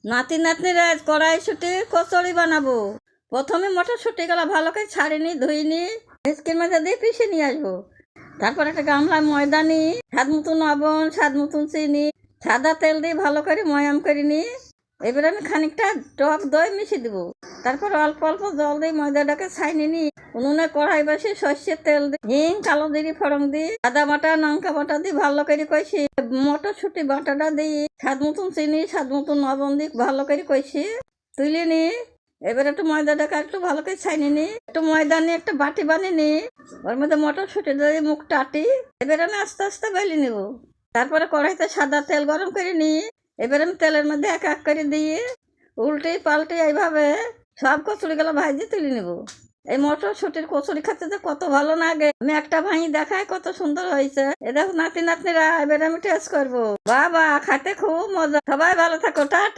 নাতি নাতনিরা আজ কড়াইশুঁটি কচুরি বানাবো। প্রথমে মটরশুঁটিগুলো ভালো করে ছাড়িনি ধুইনি মিক্সির মধ্যে দিয়ে পিষে নিয়ে আসবো। তারপর একটা গামলায় ময়দা নিই, স্বাদ মতন লবণ, স্বাদ মতন চিনি, সাদা তেল দিয়ে ভালো করে ময়াম করে নিই। এবারে আমি খানিকটা টক দই মিশিয়ে দেবো। তারপর অল্প অল্প জল দিয়ে ময়দাটাকে ছাইনি নি। উনুনে কড়াই বসে সর্ষের তেল দিয়ে হিং কালো জিরে ফোড়ন দিই, আদা বাটা লঙ্কা বাটা দিয়ে ভালো করে কষি, মটরশুঁটি বাটাটা দিই, স্বাদ মতন চিনি, স্বাদ মতন লবণ দিয়ে ভালো করে কষি তুলে নি। এবার একটু ময়দাটাকে একটু ভালো করে ছাইনি নি, একটু ময়দা নিয়ে একটা বাটি বানিয়ে নি, ওর মধ্যে মটরশুঁটি দিয়ে মুখ টাটি। এবার আমি আস্তে আস্তে বেলে নেব। তারপরে কড়াইতে সাদা তেল গরম করে নি। এবার আমি তেলের মধ্যে এক এক করে দিয়ে উল্টে পাল্টে এইভাবে সব কচুরিগুলো ভাজি তুলে নেব। এই মটরশুঁটির কচুরি খেতে তো কত ভালো লাগে। আমি একটা ভাঙি দেখাই কত সুন্দর হয়েছে। এ দেখো নাতি নাতনিরা, এবার আমি টেস্ট করবো। বাবা, খেতে খুব মজা। সবাই ভালো থাকো, টাটা।